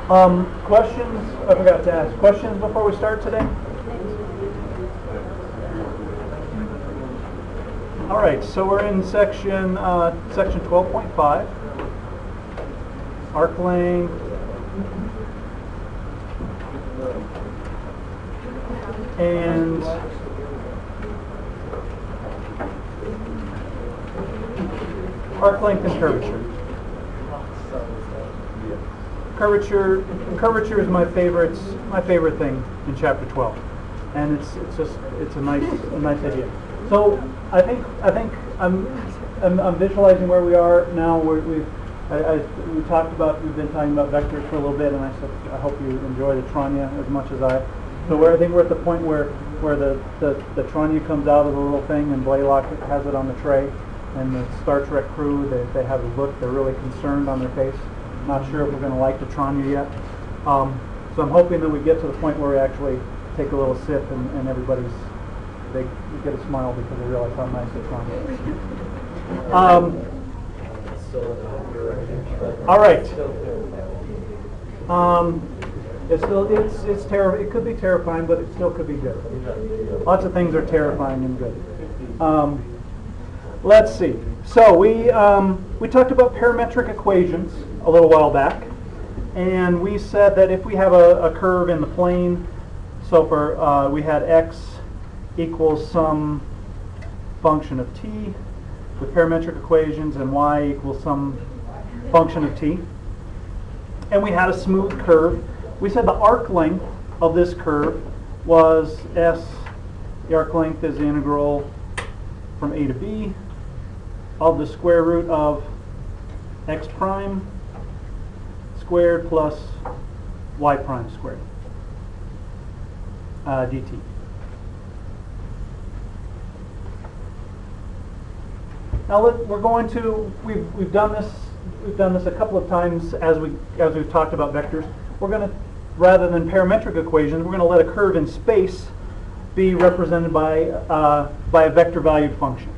Questions? I forgot to ask. Questions before we start today? All right, so we're in section 12.5. Arc length. And arc length and curvature. Curvature is my favorite thing in chapter 12, and it's a nice idea. So I think I'm visualizing where we are now. We've been talking about vectors for a little bit, and I said I hope you enjoy the Tranya as much as I. So I think we're at the point where the Tranya comes out of the little thing, and Blaylock has it on the tray, and the Star Trek crew they have a look. They're really concerned on their face. Not sure if we're going to like the Tranya yet. So I'm hoping that we get to the point where we actually take a little sip and they get a smile because they realize how nice the Tranya is. All right. It's terrible. It could be terrifying, but it still could be good. Lots of things are terrifying and good. Let's see. So we talked about parametric equations a little while back, and we said that if we have a curve in the plane, so for we had x equals some function of t with parametric equations, and y equals some function of t, and we had a smooth curve. We said the arc length of this curve was s. The arc length is the integral from a to b of the square root of x prime squared plus y prime squared dt. Now we're going to we've done this a couple of times as we've talked about vectors. We're going to, rather than parametric equations, we're going to let a curve in space be represented by a vector valued function.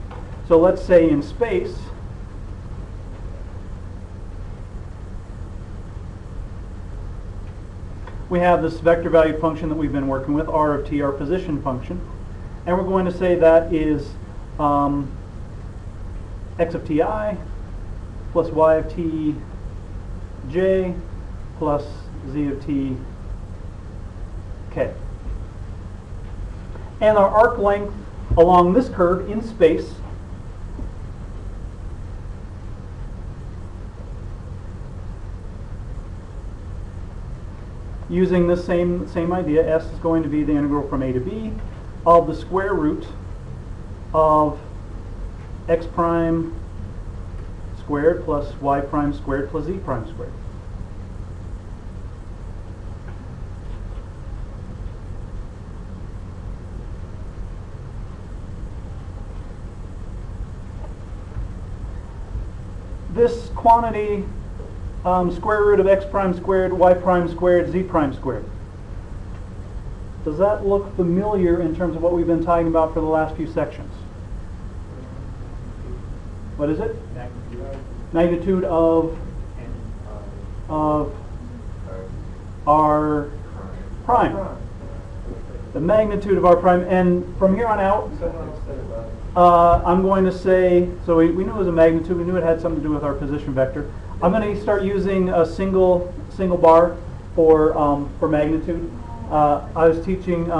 So let's say in space we have this vector valued function that we've been working with, r of t, our position function, and we're going to say that is x of ti plus y of t j plus z of t k. And our arc length along this curve in space using the same idea, s is going to be the integral from a to b of the square root of x prime squared plus y prime squared plus z prime squared. This quantity, square root of x prime squared, y prime squared, z prime squared. Does that look familiar in terms of what we've been talking about for the last few sections? What is it? Magnitude of r prime. The magnitude of r prime. And from here on out, I'm going to say, so we knew it was a magnitude. We knew it had something to do with our position vector. I'm going to start using a single bar for magnitude. I was teaching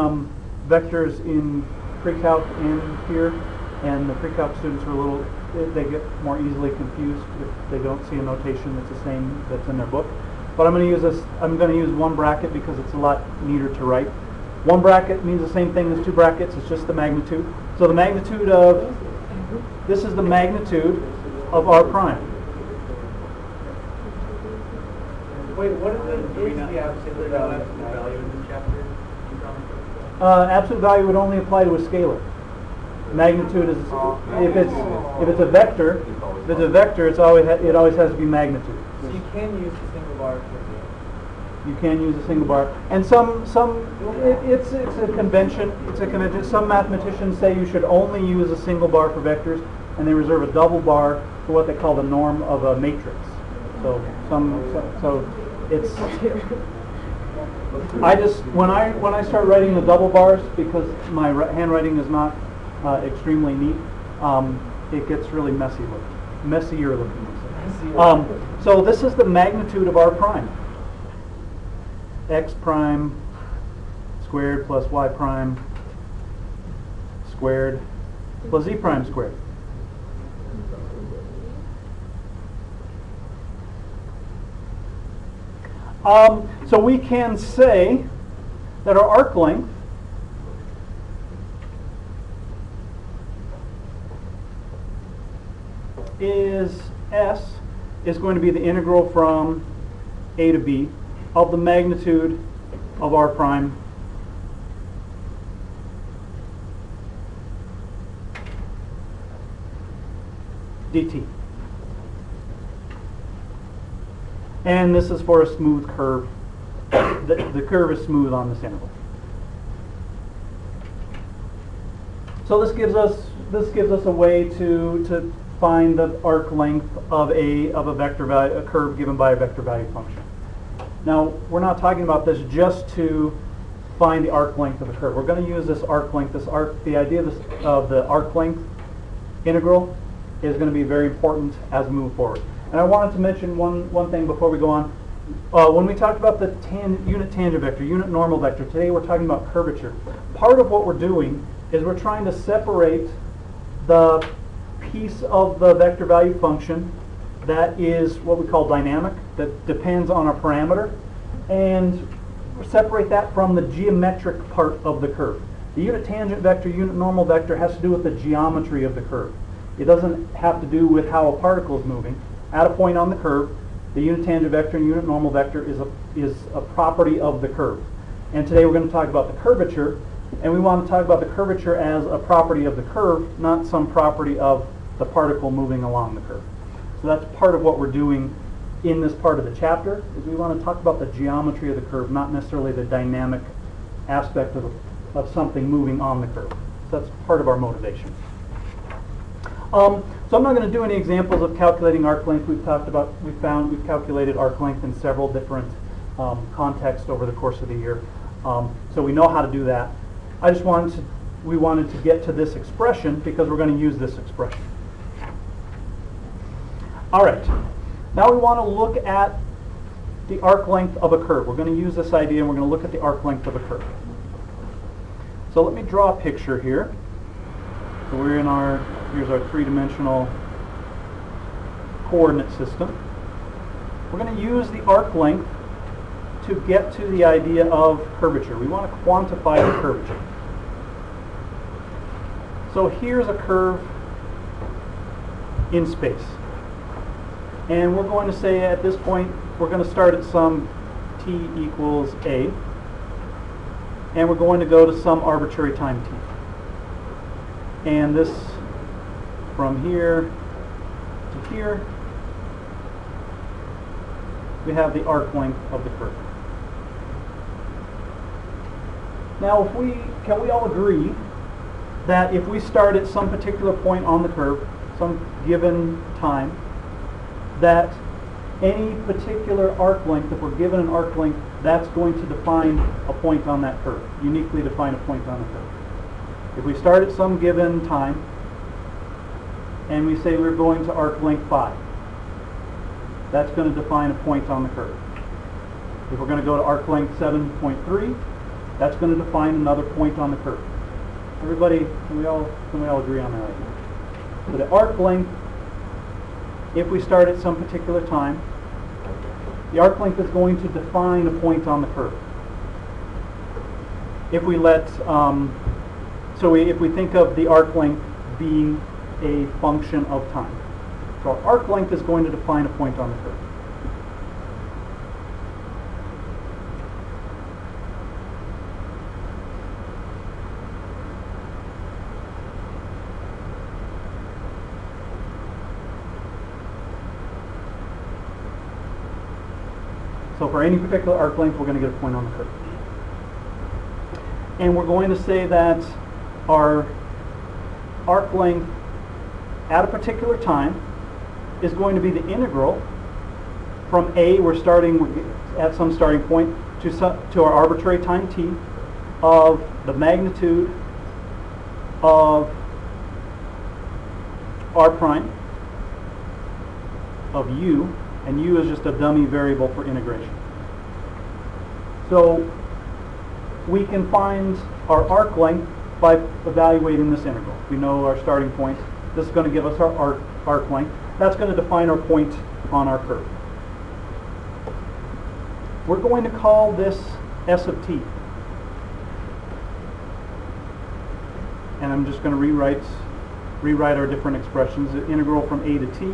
vectors in pre-calc in here, and the pre-calc students are they get more easily confused if they don't see a notation that's the same that's in their book. But I'm going to use this. I'm going to use one bracket because it's a lot neater to write. One bracket means the same thing as two brackets. It's just the magnitude. So the magnitude of this is the magnitude of r prime. Wait, what is the absolute value in this chapter? Absolute value would only apply to a scalar. Magnitude is if it's a vector. If it's a vector, it always has to be magnitude. So you can use a single bar for You can use a single bar, and it's a convention. It's a convention. Some mathematicians say you should only use a single bar for vectors, and they reserve a double bar for what they call the norm of a matrix. So It's, I just, when I start writing the double bars, because my handwriting is not extremely neat, it gets really messy looking, messier looking. So this is the magnitude of r prime. X prime squared plus y prime squared plus z prime squared. So we can say that our arc length is S is going to be the integral from a to b of the magnitude of r prime dt. And this is for a smooth curve. The curve is smooth on this interval. So this gives us a way to find the arc length of a vector value, a curve given by a vector value function. Now we're not talking about this just to find the arc length of a curve. We're going to use this arc length. The idea of the arc length integral is going to be very important as we move forward. And I wanted to mention one thing before we go on. When we talked about the unit tangent vector, unit normal vector, today we're talking about curvature. Part of what we're doing is we're trying to separate the piece of the vector value function that is what we call dynamic, that depends on a parameter, and separate that from the geometric part of the curve. The unit tangent vector, unit normal vector has to do with the geometry of the curve. It doesn't have to do with how a particle is moving. At a point on the curve, the unit tangent vector and unit normal vector is a property of the curve. And today we're going to talk about the curvature, and we want to talk about the curvature as a property of the curve, not some property of the particle moving along the curve. So that's part of what we're doing in this part of the chapter, is we want to talk about the geometry of the curve, not necessarily the dynamic aspect of something moving on the curve. So that's part of our motivation. So I'm not going to do any examples of calculating arc length. We've calculated arc length in several different contexts over the course of the year. So we know how to do that. We wanted to get to this expression because we're going to use this expression. All right. Now we want to look at the arc length of a curve. We're going to use this idea and we're going to look at the arc length of a curve. So let me draw a picture here. So here's our three-dimensional coordinate system. We're going to use the arc length to get to the idea of curvature. We want to quantify the curvature. So here's a curve in space. And we're going to say at this point, we're going to start at some t equals a. And we're going to go to some arbitrary time t. And this, from here to here, we have the arc length of the curve. Now, can we all agree that if we start at some particular point on the curve, some given time, that any particular arc length, if we're given an arc length, that's going to define a point on that curve, uniquely define a point on the curve. If we start at some given time, and we say we're going to arc length 5, that's going to define a point on the curve. If we're going to go to arc length 7.3, that's going to define another point on the curve. Everybody, can we all agree on that idea? So the arc length, if we start at some particular time, the arc length is going to define a point on the curve. If we if we think of the arc length being a function of time. So our arc length is going to define a point on the curve. So for any particular arc length, we're going to get a point on the curve. And we're going to say that our arc length at a particular time is going to be the integral from A, we're at some starting point to our arbitrary time t of the magnitude of r prime of u, and u is just a dummy variable for integration. So we can find our arc length by evaluating this integral. We know our starting point. This is going to give us our arc length. That's going to define our point on our curve. We're going to call this S of t. And I'm just going to rewrite our different expressions. The integral from a to t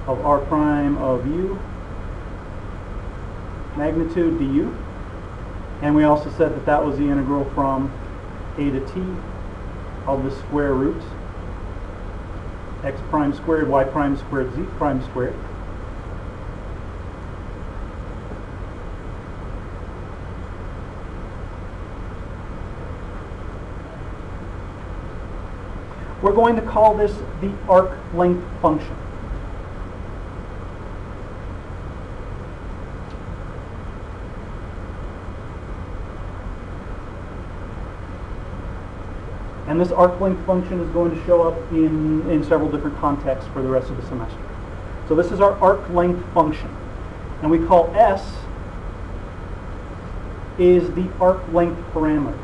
of r prime of u, magnitude du. And we also said that that was the integral from a to t of the square root x prime squared, y prime squared, z prime squared. We're going to call this the arc length function. And this arc length function is going to show up in several different contexts for the rest of the semester. So this is our arc length function. And we call S is the arc length parameter.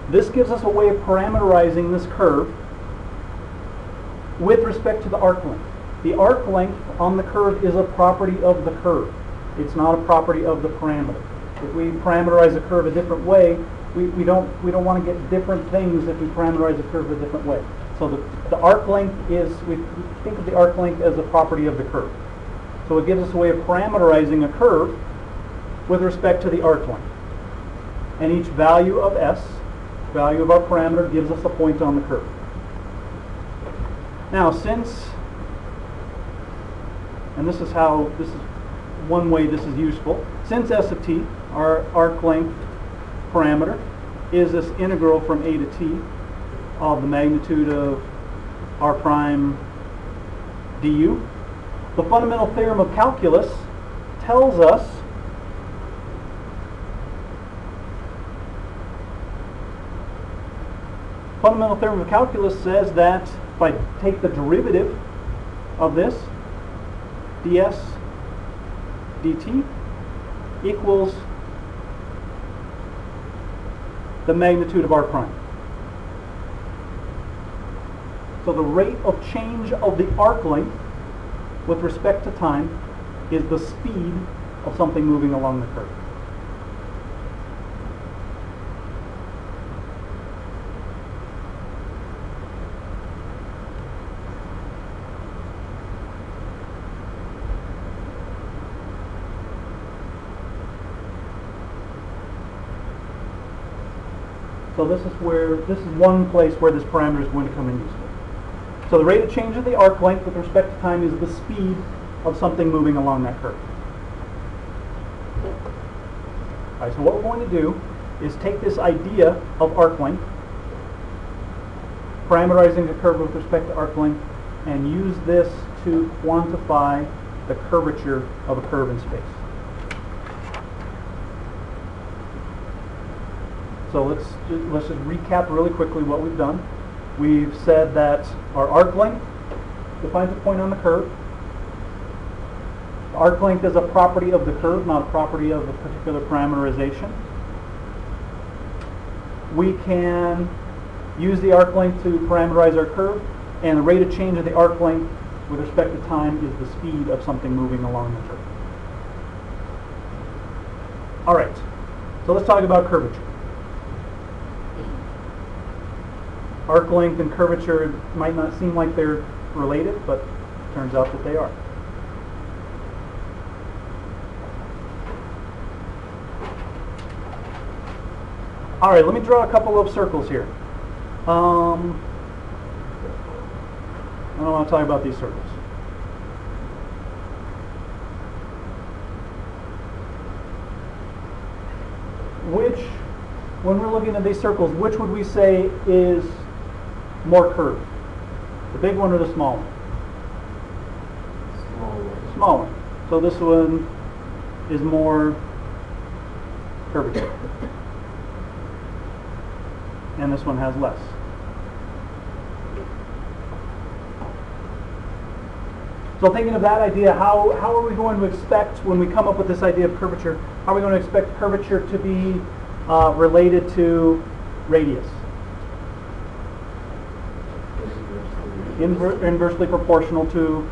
This gives us a way of parameterizing this curve with respect to the arc length. The arc length on the curve is a property of the curve. It's not a property of the parameter. If we parameterize a curve a different way, we don't want to get different things if we parameterize a curve a different way. So the arc length is, we think of the arc length as a property of the curve. So it gives us a way of parameterizing a curve with respect to the arc length. And each value of S, value of our parameter, gives us a point on the curve. Now, and this is one way this is useful, since S of t, our arc length parameter, is this integral from a to t of the magnitude of r prime du, the fundamental theorem of calculus tells us fundamental theorem of calculus says that if I take the derivative of this, ds dt equals the magnitude of r prime. So the rate of change of the arc length with respect to time is the speed of something moving along the curve. So this is one place where this parameter is going to come in useful. So the rate of change of the arc length with respect to time is the speed of something moving along that curve. All right, so what we're going to do is take this idea of arc length, parameterizing the curve with respect to arc length, and use this to quantify the curvature of a curve in space. So let's just recap really quickly what we've done. We've said that our arc length defines a point on the curve. The arc length is a property of the curve, not a property of a particular parameterization. We can use the arc length to parameterize our curve, and the rate of change of the arc length with respect to time is the speed of something moving along the curve. All right, so let's talk about curvature. Arc length and curvature might not seem like they're related, but it turns out that they are. All right, let me draw a couple of circles here. I don't want to talk about these circles. when we're looking at these circles, which would we say is more curved? The big one or the small one? Small one. So this one is more curvature. And this one has less. So thinking of that idea, how are we going to expect, when we come up with this idea of curvature, how are we going to expect curvature to be related to radius? Inversely proportional to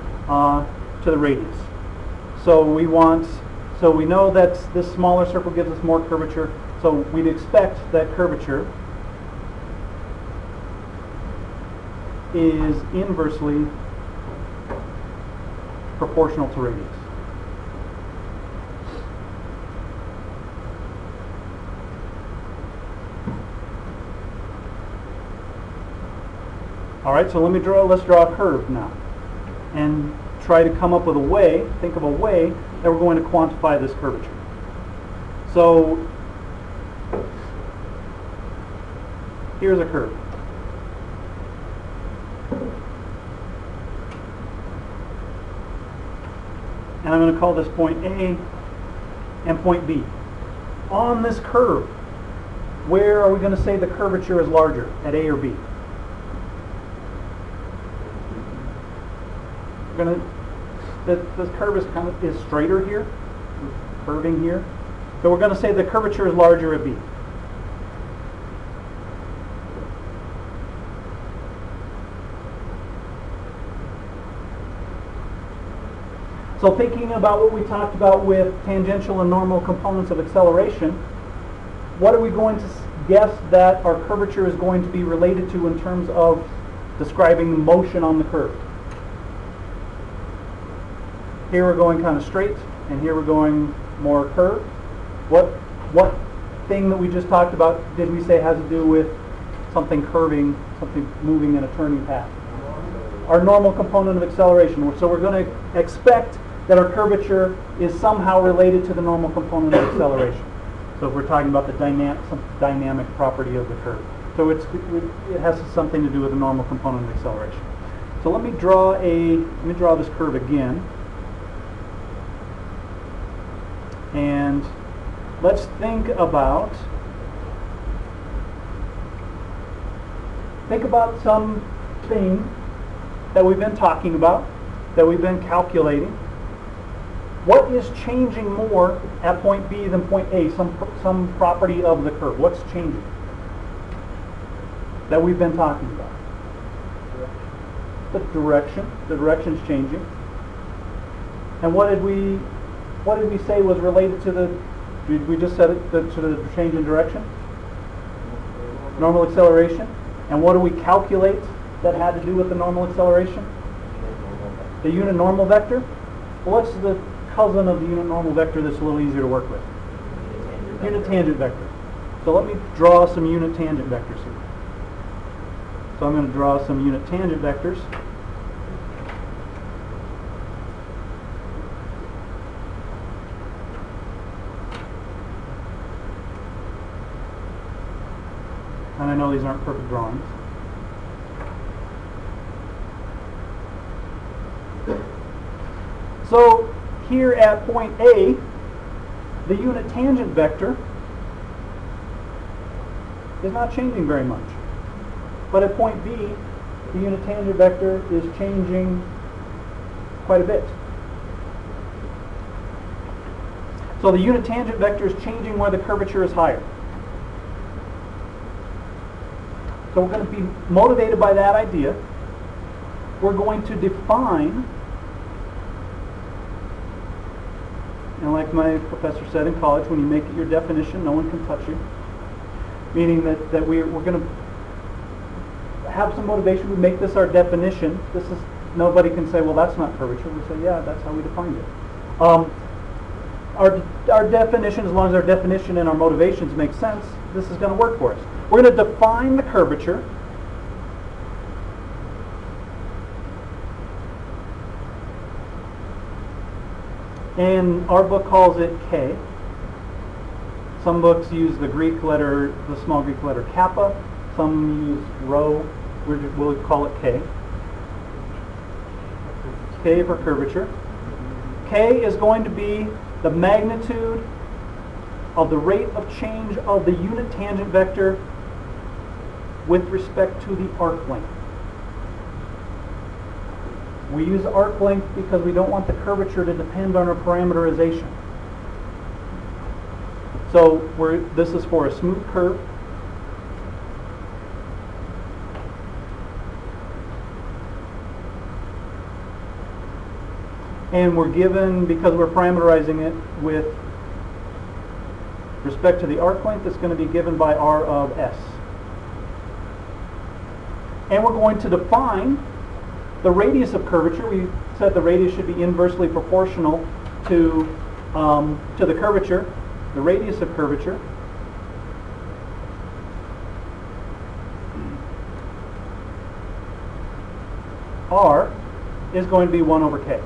the radius. So we know that this smaller circle gives us more curvature, so we'd expect that curvature is inversely proportional to radius. All right, so let's draw a curve now and try to come up with a way, think of a way that we're going to quantify this curvature. So here's a curve. And I'm going to call this point A and point B. On this curve, where are we going to say the curvature is larger, at A or B? We're going to, this curve is straighter here, curving here. So we're going to say the curvature is larger at B. So thinking about what we talked about with tangential and normal components of acceleration, what are we going to guess that our curvature is going to be related to in terms of describing the motion on the curve? Here we're going kind of straight, and here we're going more curved. What thing that we just talked about did we say has to do with something curving, something moving in a turning path? Our normal component of acceleration. So we're going to expect that our curvature is somehow related to the normal component of acceleration. So if we're talking about the dynamic property of the curve. So it has something to do with the normal component of acceleration. So let me draw this curve again. And let's think about something that we've been talking about, that we've been calculating. What is changing more at point B than point A? Some property of the curve. What's changing that we've been talking about? The direction. The direction's changing. And what did we say was related to the? We just said it to the change in direction. Normal acceleration. And what do we calculate that had to do with the normal acceleration? The unit normal vector. Well, what's the cousin of the unit normal vector that's a little easier to work with? Unit tangent vector. So let me draw some unit tangent vectors here. So I'm going to draw some unit tangent vectors. And I know these aren't perfect drawings. So here at point A, the unit tangent vector is not changing very much. But at point B, the unit tangent vector is changing quite a bit. So the unit tangent vector is changing where the curvature is higher. So we're going to be motivated by that idea. We're going to define, and like my professor said in college, when you make it your definition, no one can touch you. Meaning that we're going to have some motivation. We make this our definition. Nobody can say, well, that's not curvature. We say, yeah, that's how we defined it. Our definition, as long as our definition and our motivations make sense, this is going to work for us. We're going to define the curvature. And our book calls it K. Some books use the Greek letter, the small Greek letter kappa. Some use rho. We'll call it K. K for curvature. K is going to be the magnitude of the rate of change of the unit tangent vector with respect to the arc length. We use arc length because we don't want the curvature to depend on our parameterization. So this is for a smooth curve. And we're given, because we're parameterizing it with respect to the arc length, it's going to be given by R of S. And we're going to define the radius of curvature. We said the radius should be inversely proportional to the curvature, the radius of curvature. R is going to be 1 over K.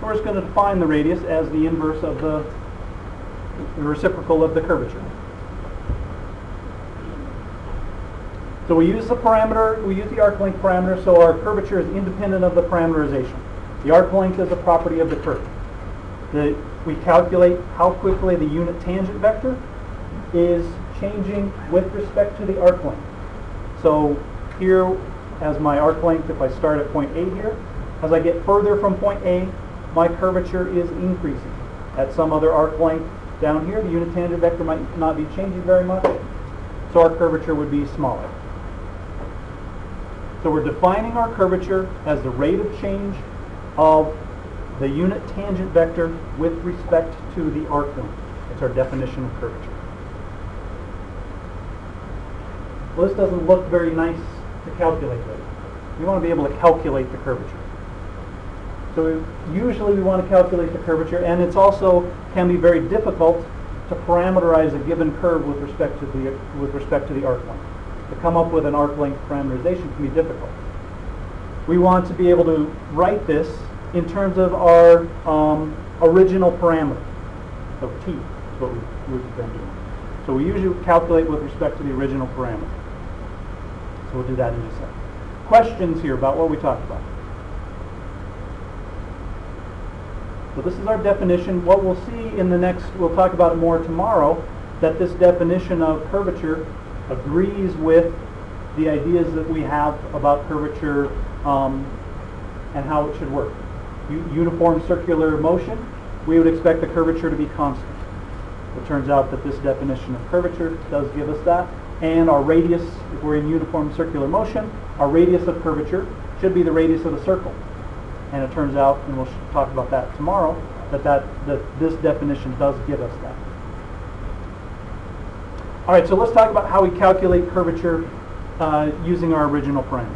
We're just going to define the radius as the inverse of the reciprocal of the curvature. So we use the parameter, we use the arc length parameter, so our curvature is independent of the parameterization. The arc length is a property of the curve. We calculate how quickly the unit tangent vector is changing with respect to the arc length. So here, as my arc length, if I start at point A here, as I get further from point A, my curvature is increasing. At some other arc length down here, the unit tangent vector might not be changing very much, so our curvature would be smaller. So we're defining our curvature as the rate of change of the unit tangent vector with respect to the arc length. It's our definition of curvature. Well, this doesn't look very nice to calculate with. We want to be able to calculate the curvature. So usually we want to calculate the curvature, and it's also can be very difficult to parameterize a given curve with respect to the arc length. To come up with an arc length parameterization can be difficult. We want to be able to write this in terms of our original parameter. So t is what we've been doing. So we usually calculate with respect to the original parameter. So we'll do that in just a second. Questions here about what we talked about? So this is our definition. What we'll see in the next, we'll talk about it more tomorrow, that this definition of curvature agrees with the ideas that we have about curvature and how it should work. Uniform circular motion, we would expect the curvature to be constant. It turns out that this definition of curvature does give us that. And our radius, if we're in uniform circular motion, our radius of curvature should be the radius of the circle. And it turns out, and we'll talk about that tomorrow, that this definition does give us that. All right, so let's talk about how we calculate curvature using our original parameter.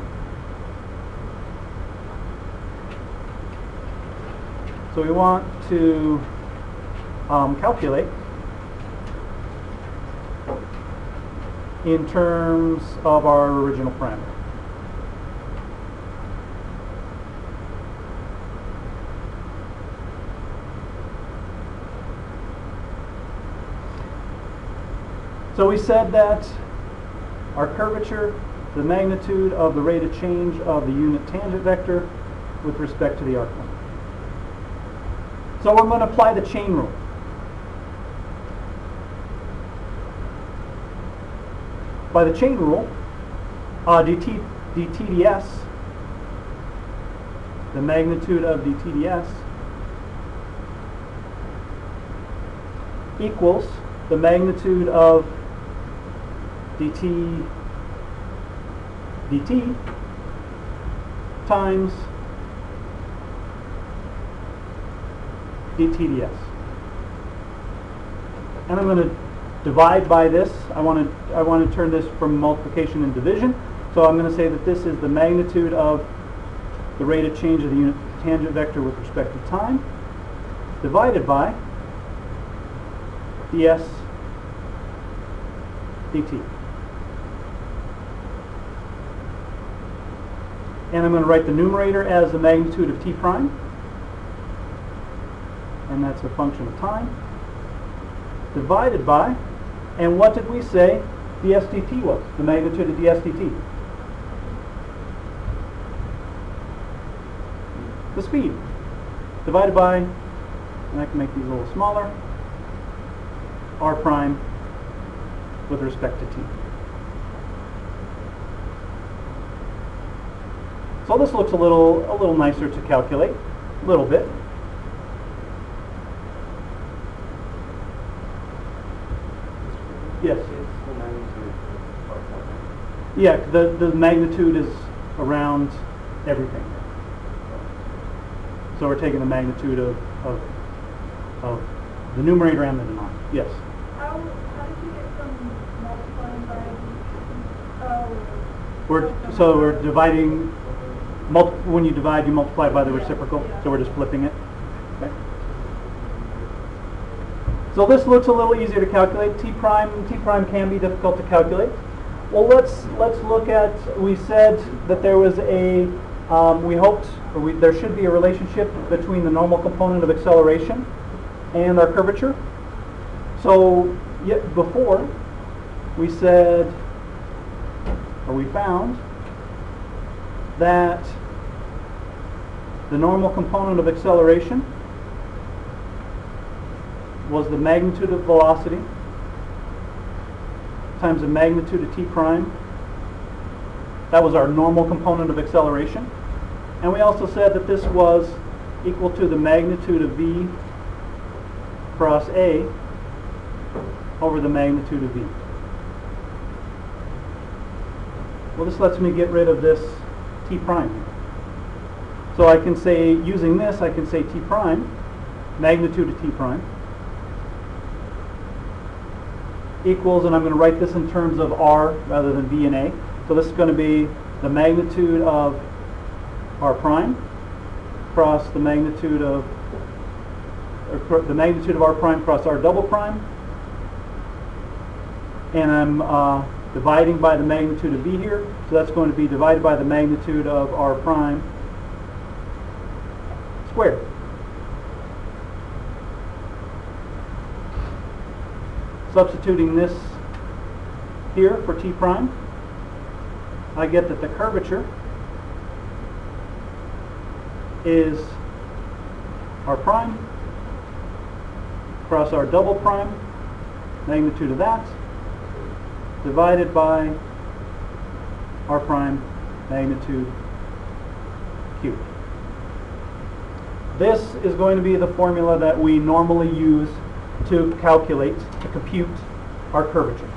So we want to calculate in terms of our original parameter. So we said that our curvature, the magnitude of the rate of change of the unit tangent vector with respect to the arc length. So we're going to apply the chain rule. By the chain rule, dTds, the magnitude of dTds, equals the magnitude of dt times dTds. And I'm going to divide by this. I want to turn this from multiplication and division. So I'm going to say that this is the magnitude of the rate of change of the unit tangent vector with respect to time, divided by ds dt. And I'm going to write the numerator as the magnitude of t prime, and that's a function of time. divided by, and what did we say dSdt was, the magnitude of dSdt? The speed, divided by, and I can make these a little smaller, r prime with respect to t. So this looks a little nicer to calculate, a little bit. Yes. Yeah, the magnitude is around everything. So we're taking the magnitude of the numerator and the denominator. Yes. How did you get from multiplying by? So we're dividing. When you divide, you multiply by the reciprocal. So we're just flipping it. Okay. So this looks a little easier to calculate. T prime can be difficult to calculate. Well, let's look at. We said that there was a. We hoped there should be a relationship between the normal component of acceleration and our curvature. So before we said, or we found that the normal component of acceleration was the magnitude of velocity times the magnitude of t prime. That was our normal component of acceleration. And we also said that this was equal to the magnitude of v cross a over the magnitude of v. Well, this lets me get rid of this t prime. So I can say, using this, I can say t prime, magnitude of t prime, equals, and I'm going to write this in terms of r rather than v and a. So this is going to be the magnitude of r prime cross the magnitude of r prime cross r double prime, and I'm dividing by the magnitude of v here, so that's going to be divided by the magnitude of r prime squared. Substituting this here for t prime, I get that the curvature is r prime cross r double prime, magnitude of that, divided by r prime magnitude cubed. This is going to be the formula that we normally use to calculate, to compute our curvature.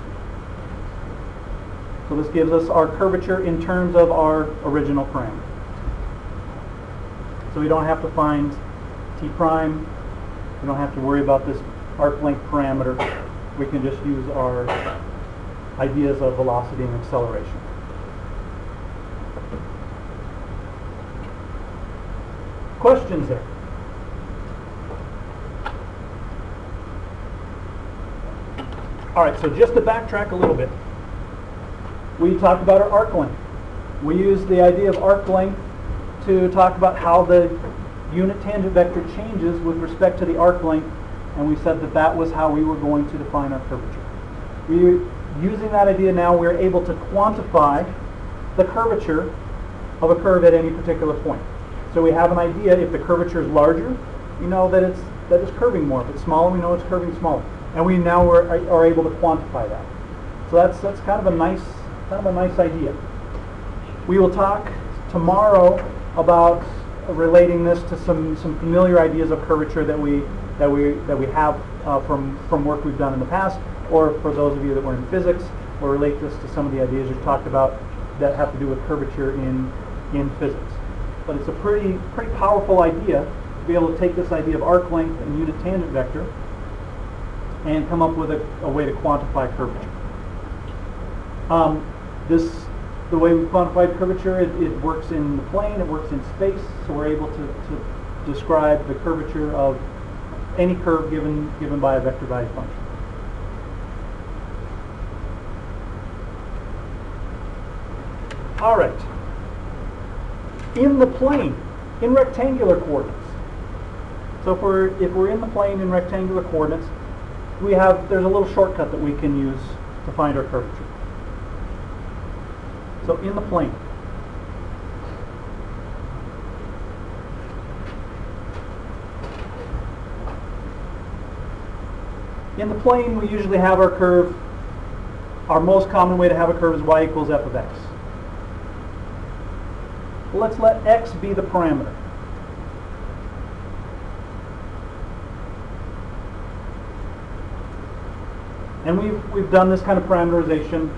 So this gives us our curvature in terms of our original parameter. So we don't have to find t prime, we don't have to worry about this arc length parameter. We can just use our ideas of velocity and acceleration. Questions there? All right, so just to backtrack a little bit, we talked about our arc length. We used the idea of arc length to talk about how the unit tangent vector changes with respect to the arc length, and we said that that was how we were going to define our curvature. Using that idea now, we're able to quantify the curvature of a curve at any particular point. So we have an idea. If the curvature is larger, we know that it's curving more. If it's smaller, we know it's curving smaller. And we now are able to quantify that. So that's kind of a nice idea. We will talk tomorrow about relating this to some familiar ideas of curvature that we have from work we've done in the past, or for those of you that were in physics, or relate this to some of the ideas we've talked about that have to do with curvature in physics. But it's a pretty powerful idea to be able to take this idea of arc length and unit tangent vector and come up with a way to quantify curvature. The way we quantified curvature, it works in the plane, it works in space, so we're able to describe the curvature of any curve given by a vector value function. All right. In the plane, in rectangular coordinates. So if we're in the plane in rectangular coordinates, there's a little shortcut that we can use to find our curvature. So in the plane, we usually have our curve. Our most common way to have a curve is y equals f of x. Let's let x be the parameter. And we've done this kind of parameterization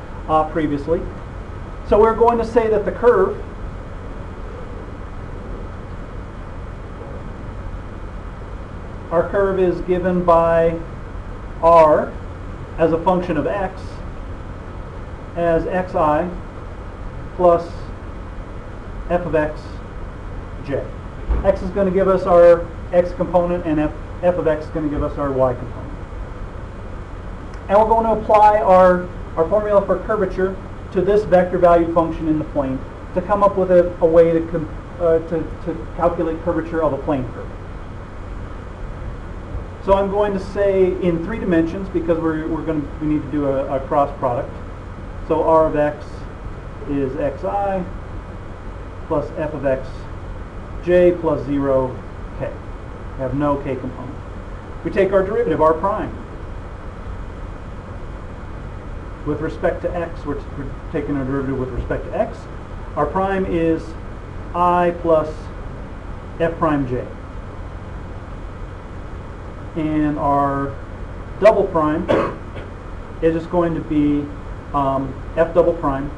previously. So we're going to say that the curve is given by r as a function of x as xi plus f of x j. X is going to give us our x component, and f of x is going to give us our y component. And we're going to apply our formula for curvature to this vector valued function in the plane to come up with a way to calculate curvature of a plane curve. So I'm going to say in 3 dimensions, because we need to do a cross product. So r of x is xi plus f of x j plus 0 k. We have no k component. We take our derivative, r prime. With respect to x, we're taking our derivative with respect to x. R prime is I plus f prime j. And our double prime is just going to be f double prime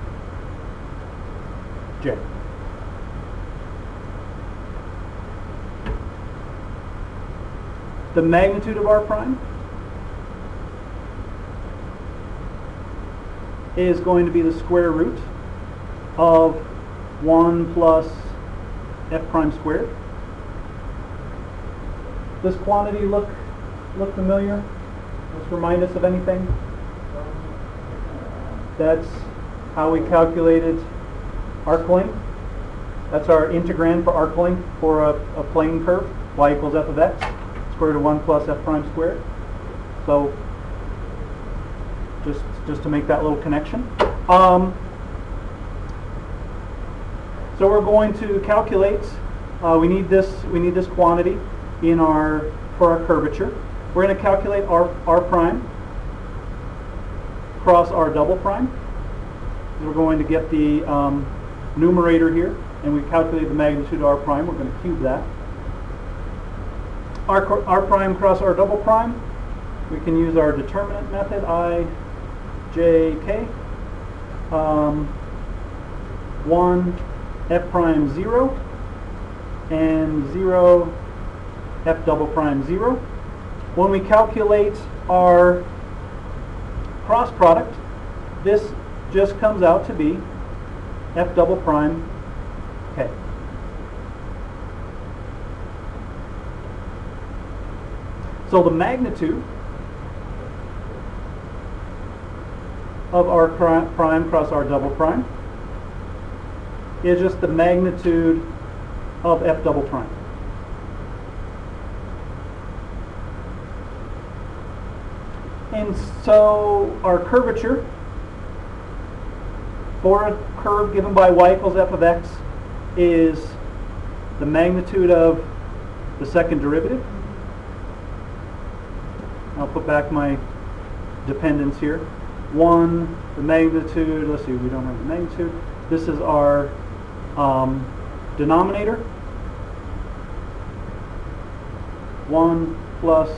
j. The magnitude of r prime is going to be the square root of 1 plus f prime squared. Does quantity look familiar? Let's remind us of anything. That's how we calculated arc length. That's our integrand for arc length for a plane curve, y equals f of x, square root of 1 plus f prime squared. So just to make that little connection. So we're going to calculate. We need this quantity for our curvature. We're going to calculate r prime cross r double prime. We're going to get the numerator here, and we calculate the magnitude of r prime. We're going to cube that. R prime cross r double prime. We can use our determinant method, I, j, k. 1 f prime 0 and 0 f double prime 0. When we calculate our cross product, this just comes out to be f double prime k. So the magnitude of r prime cross r double prime is just the magnitude of f double prime. And so our curvature for a curve given by y equals f of x is the magnitude of the second derivative. I'll put back my dependence here. 1, the magnitude, let's see, we don't have the magnitude. This is our denominator. 1 plus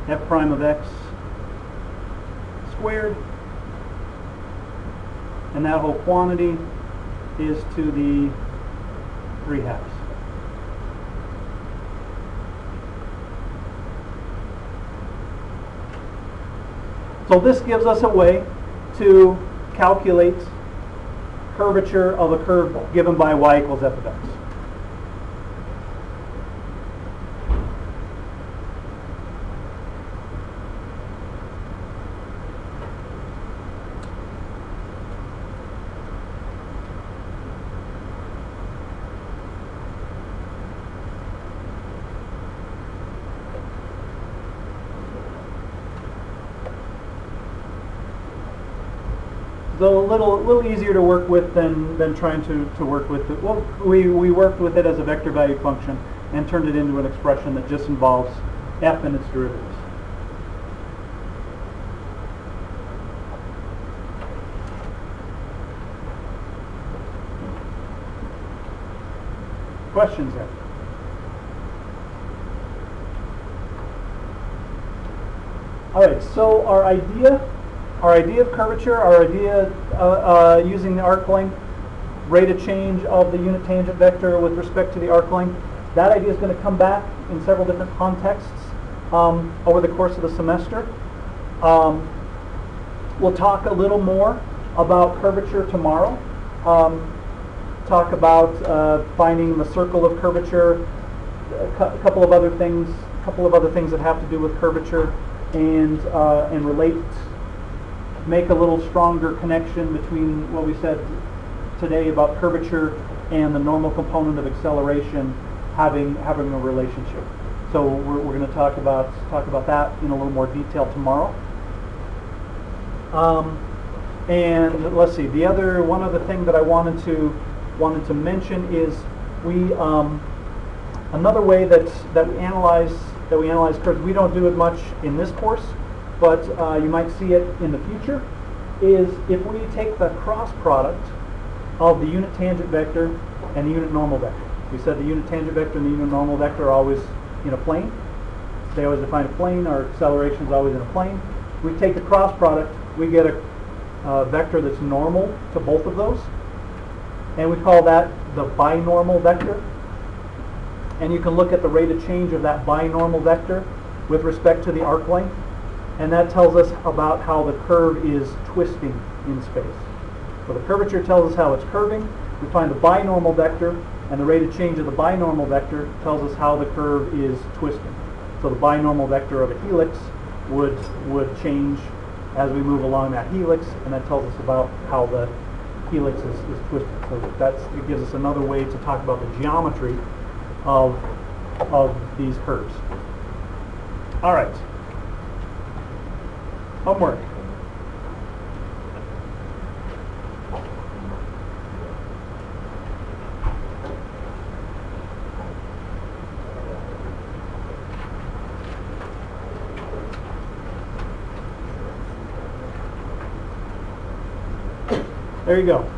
f prime of x squared. And that whole quantity is to the 3/2. So this gives us a way to calculate curvature of a curve given by y equals f of x. though a little easier to work with than trying to work with it. Well, we worked with it as a vector value function and turned it into an expression that just involves f and its derivatives. Questions then? All right, so our idea of curvature, our idea using the arc length, rate of change of the unit tangent vector with respect to the arc length, that idea is going to come back in several different contexts over the course of the semester. We'll talk a little more about curvature tomorrow. Talk about finding the circle of curvature, a couple of other things that have to do with curvature, and relate, make a little stronger connection between what we said today about curvature and the normal component of acceleration having a relationship. So we're going to talk about that in a little more detail tomorrow. And let's see, one other thing that I wanted to mention is another way that we analyze curves. We don't do it much in this course, but you might see it in the future, is if we take the cross product of the unit tangent vector and the unit normal vector. We said the unit tangent vector and the unit normal vector are always in a plane. They always define a plane. Our acceleration is always in a plane. We take the cross product, we get a vector that's normal to both of those, and we call that the binormal vector. And you can look at the rate of change of that binormal vector with respect to the arc length, and that tells us about how the curve is twisting in space. So the curvature tells us how it's curving. We find the binormal vector, and the rate of change of the binormal vector tells us how the curve is twisting. So the binormal vector of a helix would change as we move along that helix, and that tells us about how the helix is twisting. So it gives us another way to talk about the geometry of these curves. All right. Homework. There you go.